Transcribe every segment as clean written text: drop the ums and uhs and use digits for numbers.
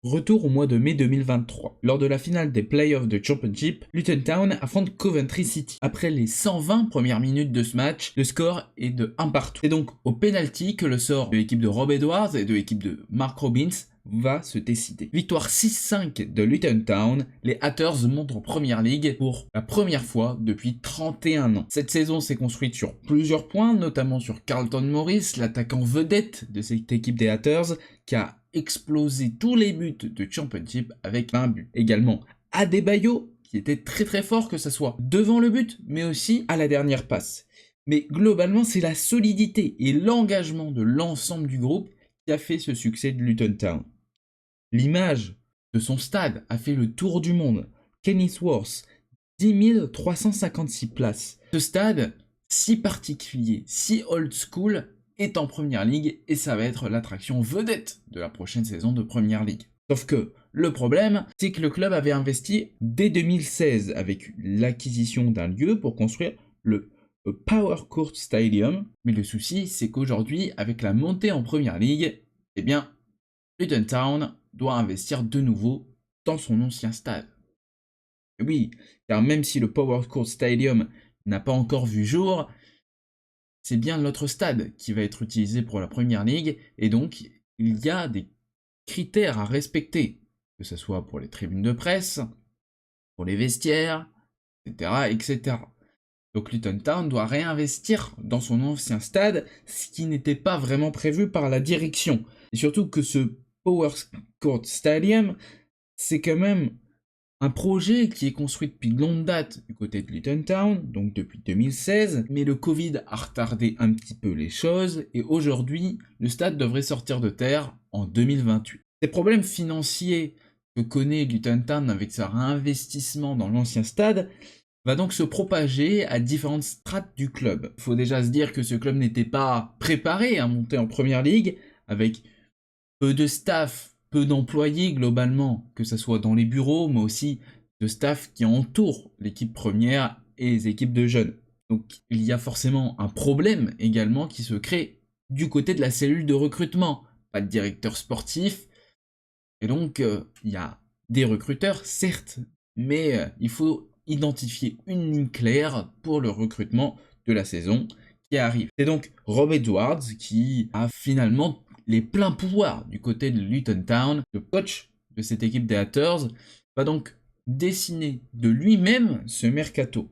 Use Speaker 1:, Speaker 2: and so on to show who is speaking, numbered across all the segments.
Speaker 1: Retour au mois de mai 2023. Lors de la finale des playoffs de Championship, Luton Town affronte Coventry City. Après les 120 premières minutes de ce match, le score est de 1 partout. C'est donc au penalty que le sort de l'équipe de Rob Edwards et de l'équipe de Mark Robins va se décider. Victoire 6-5 de Luton Town, les Hatters montent en Première Ligue pour la première fois depuis 31 ans. Cette saison s'est construite sur plusieurs points, notamment sur Carlton Morris, l'attaquant vedette de cette équipe des Hatters, qui a explosé tous les buts de Championship avec 20 buts. Également Adebayo, qui était très fort, que ce soit devant le but, mais aussi à la dernière passe. Mais globalement, c'est la solidité et l'engagement de l'ensemble du groupe qui a fait ce succès de Luton Town. L'image de son stade a fait le tour du monde. Kenilworth, 10 356 places. Ce stade, si particulier, si old school, est en Première Ligue et ça va être l'attraction vedette de la prochaine saison de Première Ligue. Sauf que le problème, c'est que le club avait investi dès 2016 avec l'acquisition d'un lieu pour construire le Power Court Stadium. Mais le souci, c'est qu'aujourd'hui, avec la montée en Première Ligue, eh bien, Luton Town doit investir de nouveau dans son ancien stade. Et oui, car même si le Power Court Stadium n'a pas encore vu jour, c'est bien l'autre stade qui va être utilisé pour la Première Ligue, et donc il y a des critères à respecter, que ce soit pour les tribunes de presse, pour les vestiaires, etc. etc. Donc Luton Town doit réinvestir dans son ancien stade, ce qui n'était pas vraiment prévu par la direction. Et surtout que ce Power Court Stadium, c'est quand même un projet qui est construit depuis de longue date du côté de Luton Town, donc depuis 2016, mais le Covid a retardé un petit peu les choses, et aujourd'hui, le stade devrait sortir de terre en 2028. Ces problèmes financiers que connaît Luton Town avec sa réinvestissement dans l'ancien stade va donc se propager à différentes strates du club. Il faut déjà se dire que ce club n'était pas préparé à monter en Première Ligue, avec peu de staff, peu d'employés globalement, que ce soit dans les bureaux, mais aussi de staff qui entoure l'équipe première et les équipes de jeunes. Donc il y a forcément un problème également qui se crée du côté de la cellule de recrutement. Pas de directeur sportif, et donc il y a des recruteurs, certes, mais il faut identifier une ligne claire pour le recrutement de la saison qui arrive. C'est donc Rob Edwards qui a finalement les pleins pouvoirs du côté de Luton Town. Le coach de cette équipe des Hatters va donc dessiner de lui-même ce mercato.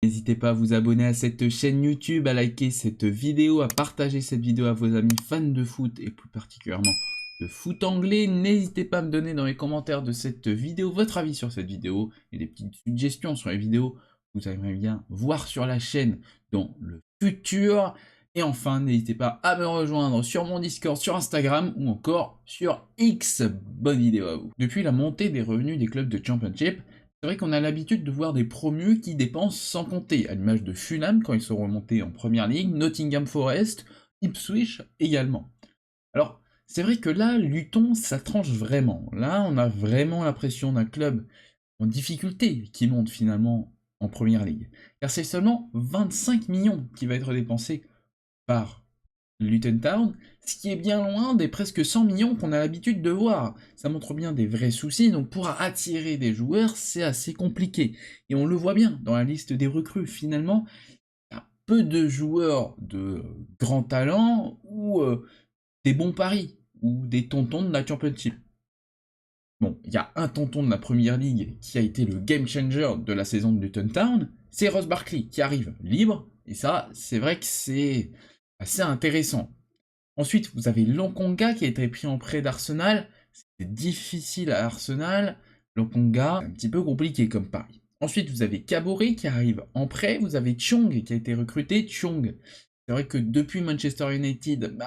Speaker 1: N'hésitez pas à vous abonner à cette chaîne YouTube, à liker cette vidéo, à partager cette vidéo à vos amis fans de foot et plus particulièrement de foot anglais. N'hésitez pas à me donner dans les commentaires de cette vidéo votre avis sur cette vidéo et des petites suggestions sur les vidéos que vous aimeriez bien voir sur la chaîne dans le futur. Et enfin, n'hésitez pas à me rejoindre sur mon Discord, sur Instagram ou encore sur X. Bonne vidéo à vous. Depuis la montée des revenus des clubs de Championship, c'est vrai qu'on a l'habitude de voir des promus qui dépensent sans compter, à l'image de Fulham quand ils sont remontés en Première Ligue, Nottingham Forest, Ipswich également. Alors, c'est vrai que là, Luton, ça tranche vraiment. Là, on a vraiment l'impression d'un club en difficulté qui monte finalement en Première Ligue. Car c'est seulement 25 millions qui va être dépensé par Luton Town, ce qui est bien loin des presque 100 millions qu'on a l'habitude de voir. Ça montre bien des vrais soucis, donc pour attirer des joueurs, c'est assez compliqué. Et on le voit bien dans la liste des recrues, finalement, il y a peu de joueurs de grand talent ou des bons paris, ou des tontons de la Championship. Bon, il y a un tonton de la Première Ligue qui a été le game changer de la saison de Luton Town, c'est Ross Barkley qui arrive libre, et ça, c'est vrai que c'est assez intéressant. Ensuite, vous avez Lokonga qui a été pris en prêt d'Arsenal. C'était difficile à Arsenal. Lokonga, c'est un petit peu compliqué comme pari. Ensuite, vous avez Kabore qui arrive en prêt. Vous avez Chong qui a été recruté. Chong, c'est vrai que depuis Manchester United,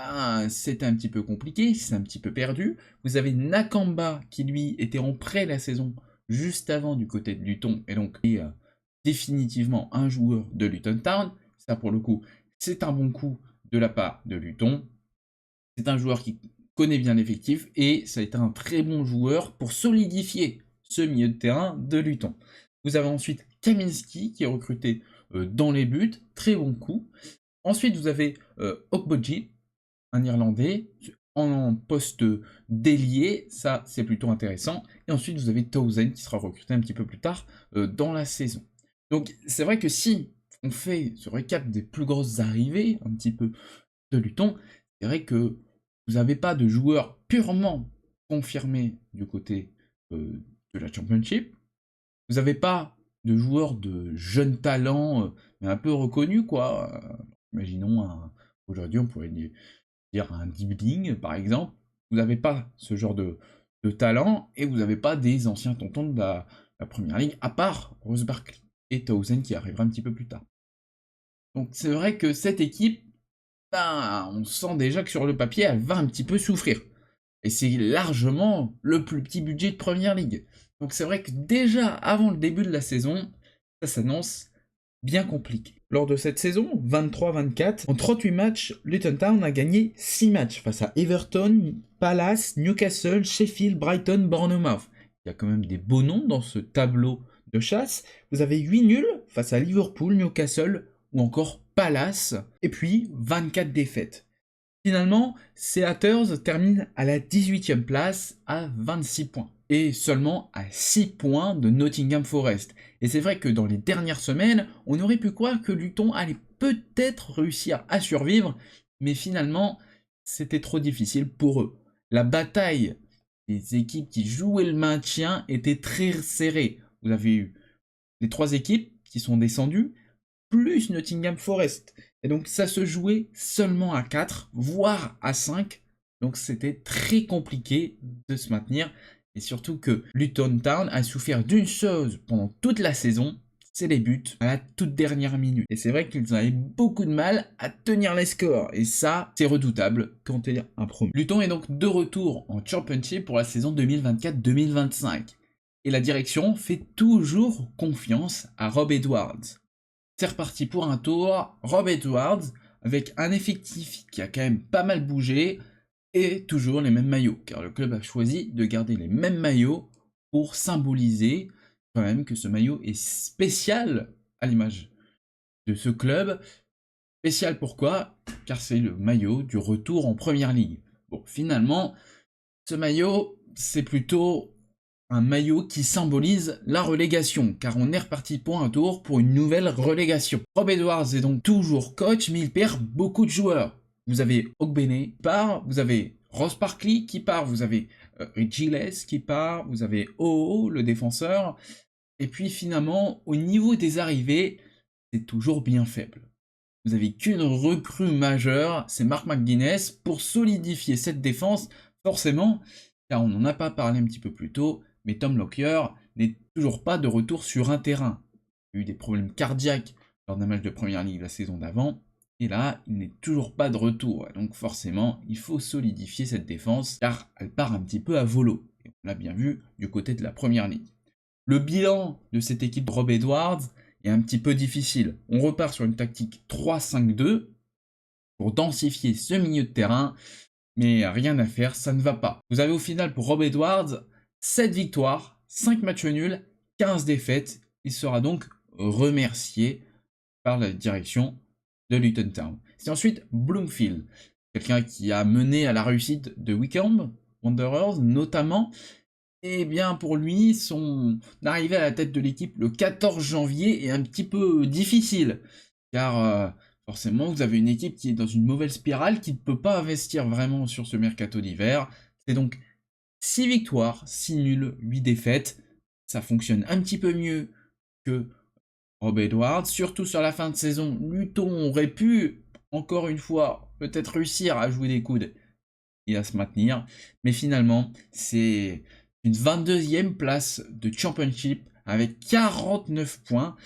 Speaker 1: c'était un petit peu compliqué, c'est un petit peu perdu. Vous avez Nakamba qui lui était en prêt la saison juste avant du côté de Luton et donc est définitivement un joueur de Luton Town. Ça pour le coup, c'est un bon coup de la part de Luton. C'est un joueur qui connaît bien l'effectif et ça a été un très bon joueur pour solidifier ce milieu de terrain de Luton. Vous avez ensuite Kaminski qui est recruté dans les buts, très bon coup. Ensuite, vous avez Okboji, un Irlandais, en poste d'ailier, ça c'est plutôt intéressant. Et ensuite vous avez Townsend qui sera recruté un petit peu plus tard dans la saison. Donc c'est vrai que si on fait ce récap des plus grosses arrivées, un petit peu de Luton, c'est vrai que vous n'avez pas de joueurs purement confirmés du côté de la Championship. Vous n'avez pas de joueurs de jeunes talents, mais un peu reconnus, quoi. Imaginons, aujourd'hui, on pourrait dire un Dibbling, par exemple. Vous n'avez pas ce genre de talent, et vous n'avez pas des anciens tontons de la Première Ligue, à part Ross Barkley et Townsend qui arrivera un petit peu plus tard. Donc c'est vrai que cette équipe, ben, on sent déjà que sur le papier, elle va un petit peu souffrir. Et c'est largement le plus petit budget de Première Ligue. Donc c'est vrai que déjà avant le début de la saison, ça s'annonce bien compliqué. Lors de cette saison, 23-24, en 38 matchs, Luton Town a gagné 6 matchs face à Everton, Palace, Newcastle, Sheffield, Brighton, Bournemouth. Il y a quand même des beaux noms dans ce tableau de chasse. Vous avez 8 nuls face à Liverpool, Newcastle ou encore Palace, et puis 24 défaites. Finalement, Seatters termine à la 18e place à 26 points, et seulement à 6 points de Nottingham Forest. Et c'est vrai que dans les dernières semaines, on aurait pu croire que Luton allait peut-être réussir à survivre, mais finalement, c'était trop difficile pour eux. La bataille des équipes qui jouaient le maintien était très serrée. Vous avez eu les 3 équipes qui sont descendues, plus Nottingham Forest. Et donc ça se jouait seulement à 4, voire à 5. Donc c'était très compliqué de se maintenir. Et surtout que Luton Town a souffert d'une chose pendant toute la saison, c'est les buts à la toute dernière minute. Et c'est vrai qu'ils avaient beaucoup de mal à tenir les scores. Et ça, c'est redoutable quand tu es un promu. Luton est donc de retour en Championship pour la saison 2024-2025. Et la direction fait toujours confiance à Rob Edwards. C'est reparti pour un tour, Rob Edwards, avec un effectif qui a quand même pas mal bougé, et toujours les mêmes maillots, car le club a choisi de garder les mêmes maillots pour symboliser quand même que ce maillot est spécial à l'image de ce club. Spécial pourquoi? Car c'est le maillot du retour en Première Ligue. Bon, finalement, ce maillot, c'est plutôt un maillot qui symbolise la relégation, car on est reparti pour un tour pour une nouvelle relégation. Rob Edwards est donc toujours coach, mais il perd beaucoup de joueurs. Vous avez Ogbene qui part, vous avez Ross Barkley qui part, vous avez Giles qui part, vous avez Oo, le défenseur, et puis finalement, au niveau des arrivées, c'est toujours bien faible. Vous n'avez qu'une recrue majeure, c'est Mark McGuinness, pour solidifier cette défense, forcément, car on n'en a pas parlé un petit peu plus tôt, mais Tom Lockyer n'est toujours pas de retour sur un terrain. Il a eu des problèmes cardiaques lors d'un match de Première Ligue la saison d'avant, et là, il n'est toujours pas de retour. Donc forcément, il faut solidifier cette défense, car elle part un petit peu à volo. Et on l'a bien vu du côté de la Première Ligue. Le bilan de cette équipe de Rob Edwards est un petit peu difficile. On repart sur une tactique 3-5-2 pour densifier ce milieu de terrain, mais rien à faire, ça ne va pas. Vous avez au final pour Rob Edwards 7 victoires, 5 matchs nuls, 15 défaites. Il sera donc remercié par la direction de Luton Town. C'est ensuite Bloomfield, quelqu'un qui a mené à la réussite de Wycombe Wanderers notamment. Et bien pour lui, son arrivée à la tête de l'équipe le 14 janvier est un petit peu difficile, car forcément vous avez une équipe qui est dans une mauvaise spirale, qui ne peut pas investir vraiment sur ce mercato d'hiver. C'est donc 6 victoires, 6 nuls, 8 défaites. Ça fonctionne un petit peu mieux que Rob Edwards, surtout sur la fin de saison. Luton aurait pu, encore une fois, peut-être réussir à jouer des coudes et à se maintenir, mais finalement, c'est une 22e place de Championship avec 49 points.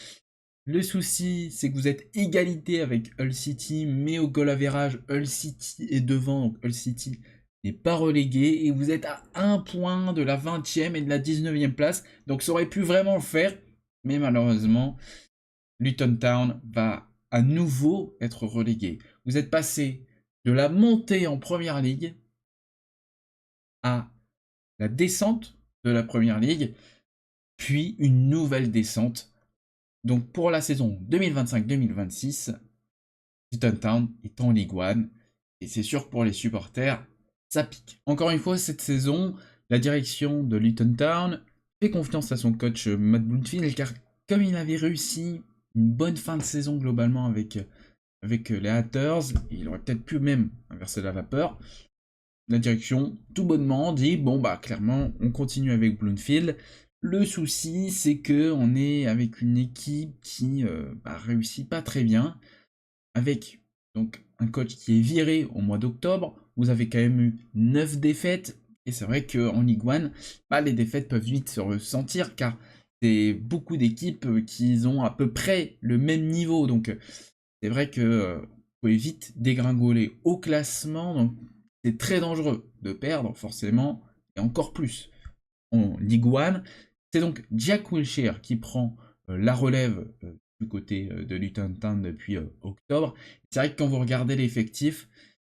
Speaker 1: Le souci, c'est que vous êtes égalité avec Hull City, mais au goal average, Hull City est devant, donc Hull City n'est pas relégué, et vous êtes à 1 point de la 20e et de la 19e place, donc ça aurait pu vraiment le faire, mais malheureusement, Luton Town va à nouveau être relégué. Vous êtes passé de la montée en Première Ligue à la descente de la Première Ligue, puis une nouvelle descente. Donc pour la saison 2025-2026, Luton Town est en Ligue 1, et c'est sûr que pour les supporters, ça pique. Encore une fois, cette saison, la direction de Luton Town fait confiance à son coach Matt Bloomfield, car comme il avait réussi une bonne fin de saison globalement avec les Hatters, il aurait peut-être pu même inverser la vapeur. La direction, tout bonnement, dit bon bah clairement on continue avec Bloomfield. Le souci c'est que on est avec une équipe qui réussit pas très bien, avec donc un coach qui est viré au mois d'octobre. Vous avez quand même eu 9 défaites, et c'est vrai qu'en Ligue 1, les défaites peuvent vite se ressentir, car c'est beaucoup d'équipes qui ont à peu près le même niveau, donc c'est vrai que vous pouvez vite dégringoler au classement, donc c'est très dangereux de perdre forcément, et encore plus en Ligue 1. C'est donc Jack Wilshere qui prend la relève du côté de Luton Town depuis octobre. C'est vrai que quand vous regardez l'effectif,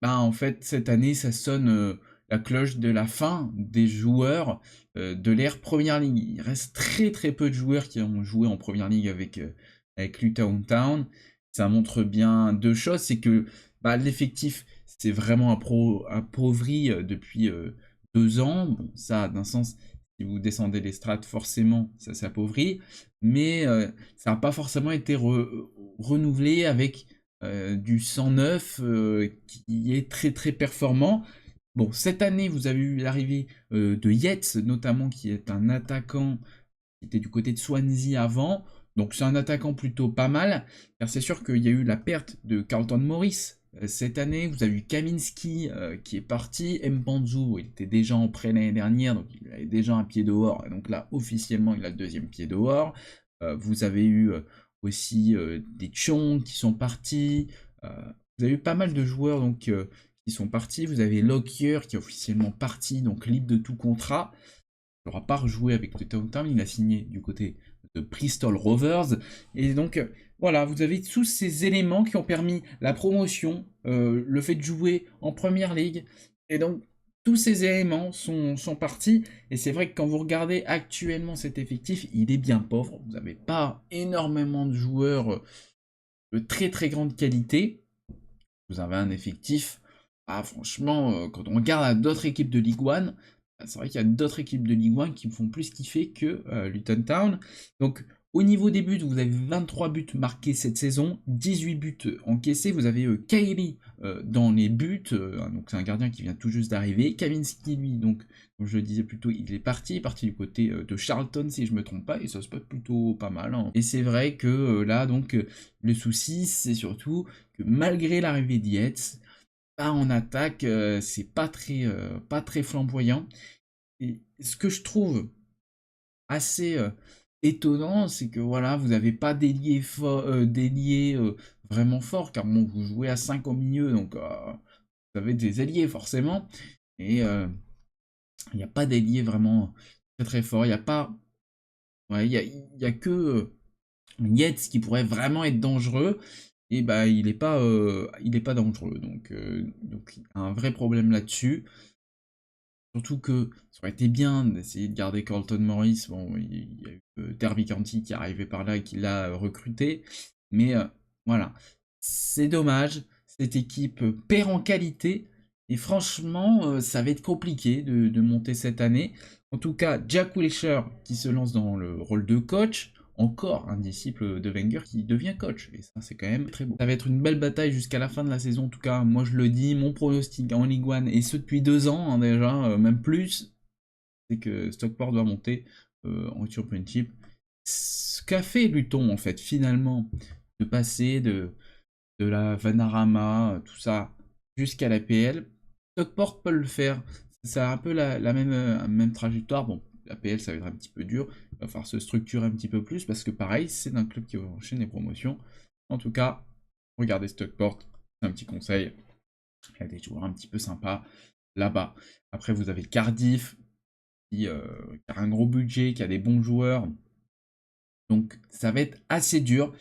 Speaker 1: en fait cette année ça sonne la cloche de la fin des joueurs de l'ère Première Ligue. Il reste très très peu de joueurs qui ont joué en Première Ligue avec Luton Town. Ça montre bien deux choses, c'est que l'effectif c'est vraiment appauvri depuis 2 ans. Bon, ça, d'un sens, si vous descendez les strates, forcément, ça s'appauvrit, mais ça n'a pas forcément été renouvelé avec du 109 qui est très très performant. Bon, cette année, vous avez eu l'arrivée de Yates, notamment, qui est un attaquant qui était du côté de Swansea avant. Donc c'est un attaquant plutôt pas mal, car c'est sûr qu'il y a eu la perte de Carlton Morris cette année. Vous avez eu Kaminski qui est parti, Mpanzu, il était déjà en prêt l'année dernière, donc il avait déjà un pied dehors, et donc là officiellement il a le deuxième pied dehors. Vous avez eu aussi des Chong qui sont partis, euh, vous avez eu pas mal de joueurs donc qui sont partis. Vous avez Lockyer qui est officiellement parti, donc libre de tout contrat. Il n'aura pas rejoué avec le Town, il a signé du côté de Bristol Rovers. Et donc, voilà, vous avez tous ces éléments qui ont permis la promotion, le fait de jouer en Première Ligue. Et donc, tous ces éléments sont partis. Et c'est vrai que quand vous regardez actuellement cet effectif, il est bien pauvre. Vous n'avez pas énormément de joueurs de très très grande qualité. Vous avez un effectif, franchement, quand on regarde à d'autres équipes de Ligue 1, c'est vrai qu'il y a d'autres équipes de Ligue 1 qui me font plus kiffer que Luton Town. Donc, au niveau des buts, vous avez 23 buts marqués cette saison, 18 buts encaissés. Vous avez Kairi dans les buts, donc c'est un gardien qui vient tout juste d'arriver. Kaminski, lui, donc, comme je le disais plus tôt, il est parti du côté de Charlton, si je me trompe pas, et ça se passe plutôt pas mal, hein. Et c'est vrai que là, donc, le souci, c'est surtout que malgré l'arrivée d'Yates, en attaque, c'est pas très flamboyant. Et ce que je trouve assez étonnant, c'est que voilà, vous n'avez pas d'ailier vraiment fort, car bon, vous jouez à 5 au milieu, donc vous avez des ailiers forcément, et il n'y a pas d'ailier vraiment très très fort. Il n'y a pas. Ouais, il y a que Yates qui pourrait vraiment être dangereux, et il est pas dangereux, donc il y a un vrai problème là-dessus. Surtout que ça aurait été bien d'essayer de garder Carlton Morris. Bon, il y a eu Derby County qui est arrivé par là et qui l'a recruté. Mais voilà, c'est dommage. Cette équipe perd en qualité. Et franchement, ça va être compliqué de monter cette année. En tout cas, Jack Wilshere qui se lance dans le rôle de coach. Encore un disciple de Wenger qui devient coach. Et ça, c'est quand même très beau. Ça va être une belle bataille jusqu'à la fin de la saison. En tout cas, moi je le dis, mon pronostic en Ligue 1, et ce depuis 2 ans hein, déjà, même plus, c'est que Stockport doit monter en Championship. Ce qu'a fait Luton, en fait, finalement, de passer de la Vanarama, tout ça, jusqu'à la PL, Stockport peut le faire. C'est un peu la même trajectoire. Bon, la PL, ça va être un petit peu dur. Il va falloir se structurer un petit peu plus parce que, pareil, c'est un club qui enchaîne les promotions. En tout cas, regardez Stockport, c'est un petit conseil. Il y a des joueurs un petit peu sympas là-bas. Après, vous avez Cardiff qui a un gros budget, qui a des bons joueurs. Donc, ça va être assez dur.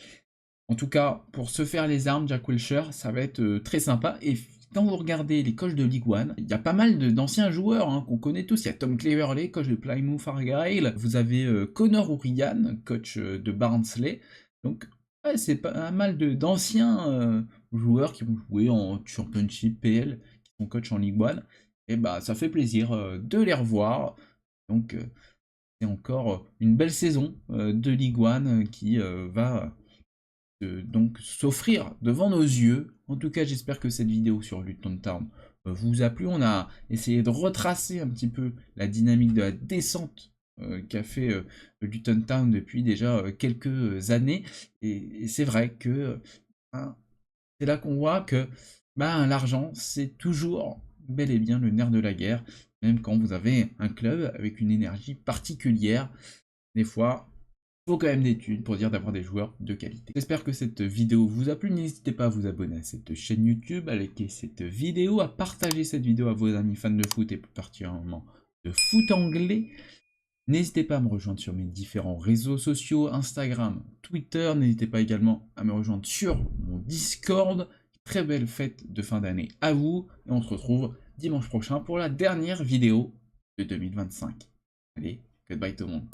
Speaker 1: En tout cas, pour se faire les armes, Jack Wilshere, ça va être très sympa. Et quand vous regardez les coachs de Ligue 1, il y a pas mal d'anciens joueurs hein, qu'on connaît tous. Il y a Tom Cleverley, coach de Plymouth Argyle. Vous avez Connor O'Ryan, coach de Barnsley. Donc, ouais, c'est pas mal d'anciens joueurs qui vont jouer en Championship PL, qui sont coachs en Ligue 1. et bah ça fait plaisir de les revoir. Donc c'est encore une belle saison de Ligue 1 qui va donc s'offrir devant nos yeux. En tout cas, j'espère que cette vidéo sur Luton Town vous a plu. On a essayé de retracer un petit peu la dynamique de la descente qu'a fait Luton Town depuis déjà quelques années. Et c'est vrai que hein, c'est là qu'on voit que bah, l'argent, c'est toujours bel et bien le nerf de la guerre, même quand vous avez un club avec une énergie particulière. Des fois, il faut quand même des thunes pour dire d'avoir des joueurs de qualité. J'espère que cette vidéo vous a plu. N'hésitez pas à vous abonner à cette chaîne YouTube, à liker cette vidéo, à partager cette vidéo à vos amis fans de foot et plus particulièrement de foot anglais. N'hésitez pas à me rejoindre sur mes différents réseaux sociaux, Instagram, Twitter. N'hésitez pas également à me rejoindre sur mon Discord. Très belle fête de fin d'année à vous. Et on se retrouve dimanche prochain pour la dernière vidéo de 2025. Allez, goodbye tout le monde.